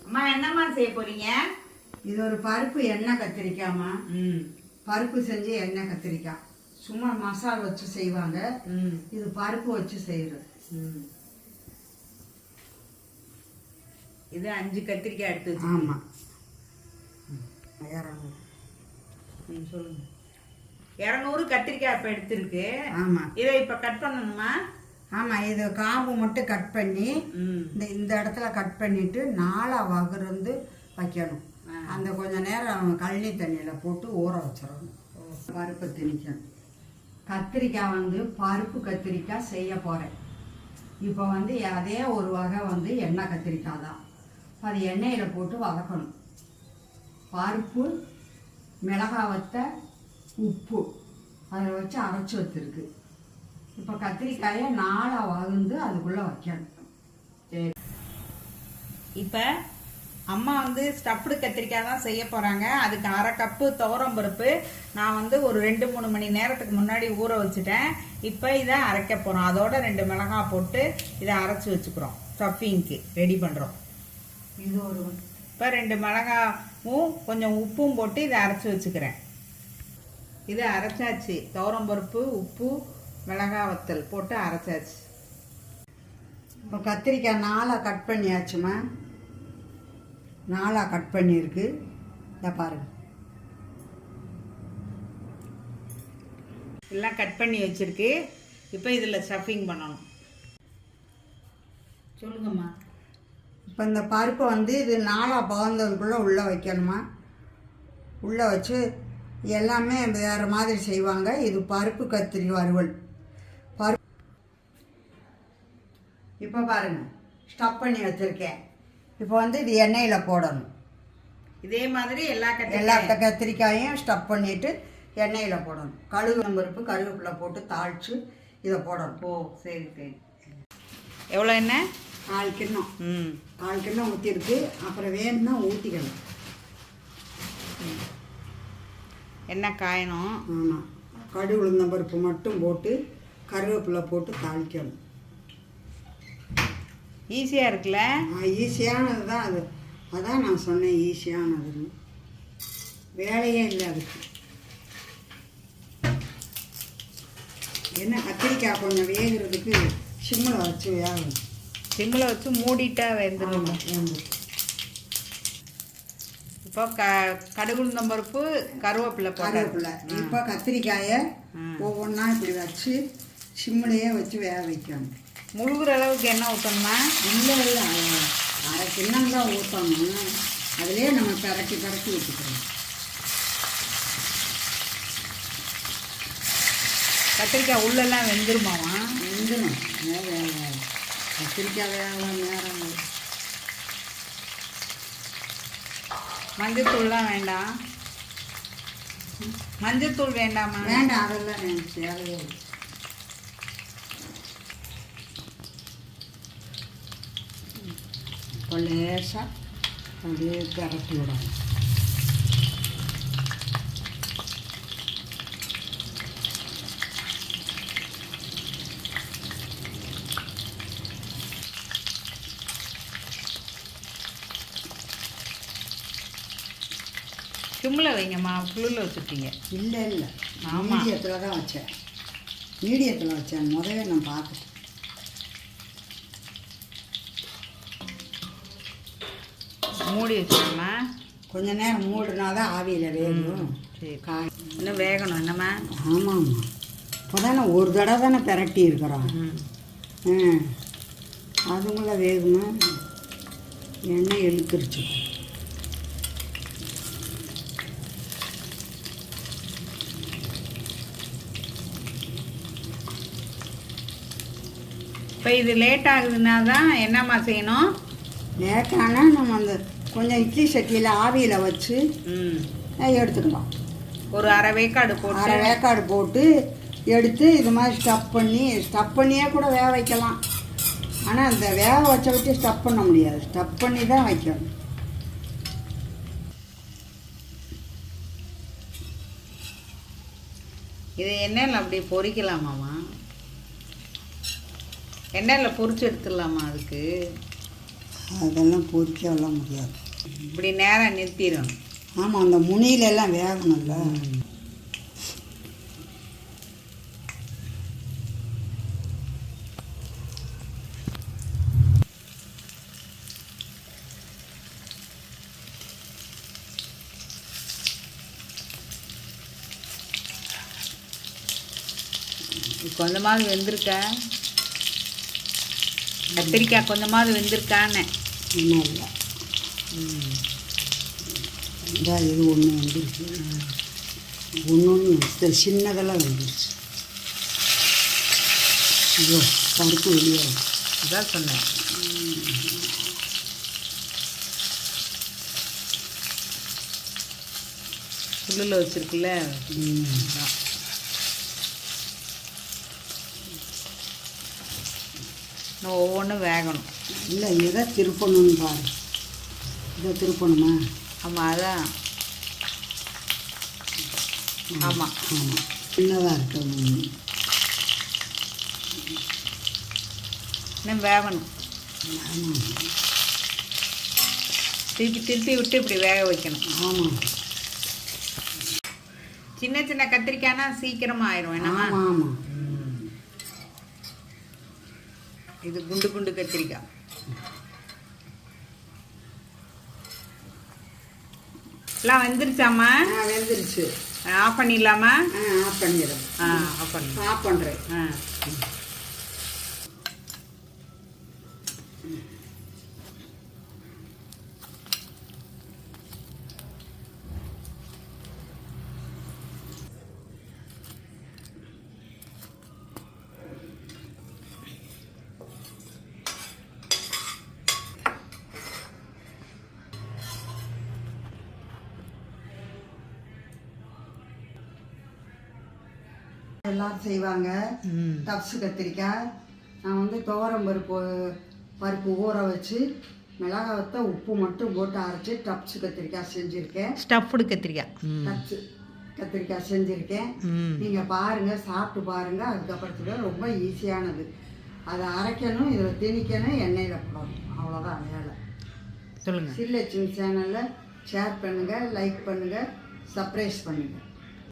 அம்மா என்னம்மா செய்ய போறீங்க? இது ஒரு பருப்பு எண்ணெய் கத்திரிக்காய்மா. பருப்பு செஞ்சு எண்ணெய் கத்திரிக்காய் சும்மா மசாலா வச்சு செய்வாங்க. இது பருப்பு வச்சு செய்யறது. இது 5 கத்திரிக்காய் எடுத்து வச்சு. ஆமாம். சொல்லுங்க. 200 கத்திரிக்காய் இப்போ எடுத்துருக்கு. ஆமாம். இதை இப்போ கட் பண்ணணுமா? ஆமாம். இது காம்பு மட்டும் கட் பண்ணி இந்த இடத்துல கட் பண்ணிட்டு 4 வகுந்து வைக்கணும். அந்த கொஞ்ச நேரம் கழனி தண்ணியில் போட்டு ஊற வச்சிடணும். பருப்பை திணிக்கணும். கத்திரிக்காய் பருப்பு கத்திரிக்காய் செய்ய போகிறேன். இப்போ அதே ஒரு வகை எண்ணெய் கத்திரிக்காய் தான். அது எண்ணெயில் போட்டு வதக்கணும். பருப்பு, மிளகாய் வத்த, உப்பு அதை வச்சு அரைச்சி வச்சுருக்கு. இப்போ கத்திரிக்காயை 4 வகுந்து அதுக்குள்ளே வைக்கணும். சரி, இப்போ அம்மா ஸ்டஃப்டு கத்திரிக்காய் தான் செய்ய போகிறாங்க. அதுக்கு 1/2 கப்பு துவரம் பருப்பு நான் ஒரு 2-3 மணி நேரத்துக்கு முன்னாடி ஊற வச்சுட்டேன். இப்போ இதை அரைக்க போகிறோம். அதோட 2 மிளகாய் போட்டு இதை அரைச்சி வச்சுக்கிறோம். ஸ்டஃபிங்க்கு ரெடி பண்ணுறோம். இது ஒரு இப்போ 2 மிளகாயும் கொஞ்சம் உப்பும் போட்டு இதை அரைச்சி வச்சுக்கிறேன். இதை அரைச்சாச்சு. துவரம் பருப்பு, உப்பு, மிளகாய் வத்தல் போட்டு அரைச்சாச்சு. இப்போ கத்திரிக்காய் 4 கட் பண்ணியாச்சுமா. 4 கட் பண்ணியிருக்கு. இதை பாருங்க. எல்லாம் கட் பண்ணி வச்சிருக்கு. இப்போ இதில் ஸ்டஃபிங் பண்ணணும். சொல்லுங்கம்மா. இப்போ இந்த பருப்பை இது 4 பகுந்ததுக்குள்ளே உள்ளே வைக்கணுமா. உள்ளே வச்சு எல்லாமே வேறு மாதிரி செய்வாங்க. இது பருப்பு கத்திரி வறுவல். பருப்பு இப்போ பாருங்கள், ஸ்டஃப் பண்ணி வச்சுருக்கேன். இப்போ இது எண்ணெயில் போடணும். இதே மாதிரி எல்லா கத்திரிக்காயும் ஸ்டஃப் பண்ணிவிட்டு எண்ணெயில் போடணும். பருப்பு கருவேப்பிலை போட்டு தாளித்து இதை போடணும். ஓ சரி சரி. எவ்வளோ எண்ணெய்? 4 கிண்ணம். 4 கிண்ணம் ஊற்றிருக்கு. அப்புறம் வேணும்னா ஊற்றிக்கணும். எண்ணெய் காயணும். ஆமாம். கடுகு உளுந்தம்பருப்பு மட்டும் போட்டு கருவேப்பிலை போட்டு தாளிக்கணும். ஈஸியாக இருக்குல்ல? ஈஸியானது தான் அது. அதான் நான் சொன்னேன் ஈஸியானதுன்னு. வேலையே இல்லை அதுக்கு. என்ன கத்திரிக்காய் கொஞ்சம் வேகிறதுக்கு சிம்மில் வச்சு வேகணும். சிம்மில் வச்சு மூடிட்டா வெந்துடும். இப்போ கடுகு உளுந்தம்பருப்பு கருவேப்பிலை கருவேப்பிலை. இப்போ கத்திரிக்காயை ஒவ்வொன்றா இப்படி வச்சு சிம்மிலையே வச்சு வேக வைக்கணும். முழுகிற அளவுக்கு எண்ணெய் ஊற்றணுமா? இல்லை 1/2 கிண்ணம் தான் ஊற்றணும். அதுலேயே நம்ம பரட்டி ஊற்றிக்கிறோம். கத்திரிக்காய் உள்ளெல்லாம் வெந்துருமாவா? வெந்துடும். கத்திரிக்காய் வேகலாம் நேரம். மஞ்சத்தூள்லாம் வேண்டாம். மஞ்சத்தூள் வேண்டாமா? வேண்டாம், அதெல்லாம் தேவையே. இப்போ லேசாக அப்படியே பரட்டி விடணும். சிம்மில் வைங்கம்மா. ஃபுல்லில் வச்சுருக்கீங்க? இல்லை மீடியத்தில் தான் வச்சேன். மீடியத்தில் வச்சேன். முதவே நான் பார்த்துட்டேன். மூடி வச்சுக்கோமா. கொஞ்ச நேரம் மூடினா தான் ஆவியில் வேகும். சரி, இன்னும் வேகணும் என்னம்மா? ஆமாம்மா. இப்போ தானே ஒரு தடவை தானே பரட்டி இருக்கிறோம். அதுக்குள்ளே வேகுமா. எண்ணெய் இழுத்துருச்சு. இப்போ இது லேட் ஆகுதுன்னா தான் என்னம்மா செய்யணும்? லேட்டானால் நம்ம கொஞ்சம் இட்லி சட்டியில் ஆவியில் வச்சு எடுத்துக்கலாம். ஒரு 1/2 வேக்காடு போட்டு 1/2 வேக்காடு போட்டு எடுத்து இது மாதிரி ஸ்டஃப் பண்ணியே கூட வேக வைக்கலாம். ஆனால் அந்த வேக வச்ச விட்டு ஸ்டஃப் பண்ண முடியாது. ஸ்டஃப் பண்ணி தான் வைக்கணும். இது எண்ணெயில் அப்படி பொரிக்கலாமாம்மா? எண்ணெயில் பொரிச்சு எடுத்துடலாமா? அதுக்கு அதெல்லாம் பொரிக்கலாம் முடியாது. இப்படி நேரம் நிறுத்திடும். ஆமாம், அந்த முனியிலெல்லாம் வேகணும்ல. கொஞ்சமாவது வெந்திருக்கா? கத்திரிக்காய் கொஞ்சமாவது வெந்திருக்கான்னு? இன்னும் இல்லை. இது ஒன்று வந்துருச்சு, ஒன்று சின்னதெல்லாம் வந்துருச்சு. ஐயோ, பருப்பு வெளியே அதான் சொன்னேன். புல்லில் வச்சுருக்குல்ல. ஒவ்வொன்றும் வேகணும். இல்லை, எதை திருப்பணும்னு பாரு. இதை திருப்பணுமா? ஆமாம், அதான். ஆமாம் ஆமாம், சின்னதாக இருக்கணும். இன்னும் வேகணும். திருப்பி திருப்பி விட்டு இப்படி வேக வைக்கணும். ஆமாம், சின்ன சின்ன கத்திரிக்காய்னா சீக்கிரமாக ஆயிரும். என்னம்மா? ஆமாம் ஆமாம். இது குண்டு குண்டு கத்திரிக்காய். எல்லாம் வெந்துருச்சாம்மா? வெந்துருச்சு. ஆஃப் பண்ணிடலாமா? ஆஃப் பண்ணிடுறேன். ஆஃப் பண்ணு. ஆஃப் பண்ணுறேன். எல்லாரும் செய்வாங்க டப்ஸு கத்திரிக்காய். நான் வந்து துவரம் பருப்பு ஊற வச்சு மிளகாய் வத்த உப்பு மட்டும் போட்டு அரைச்சி டப்ஸு கத்திரிக்காய் செஞ்சுருக்கேன். ஸ்டஃப்டு கத்திரிக்காய். டப்ஸு கத்திரிக்காய் செஞ்சுருக்கேன். நீங்கள் பாருங்கள், சாப்பிட்டு பாருங்கள். அதுக்கப்புறத்துல ரொம்ப ஈஸியானது. அதை அரைக்கணும், இதில் திணிக்கணும், எண்ணெயில் போடணும். அவ்வளோதான் வேலை. சொல்லுங்கள். சில்லச்சிங் சேனலில் ஷேர் பண்ணுங்கள், லைக் பண்ணுங்கள், சப்ஸ்கிரைப் பண்ணுங்கள்.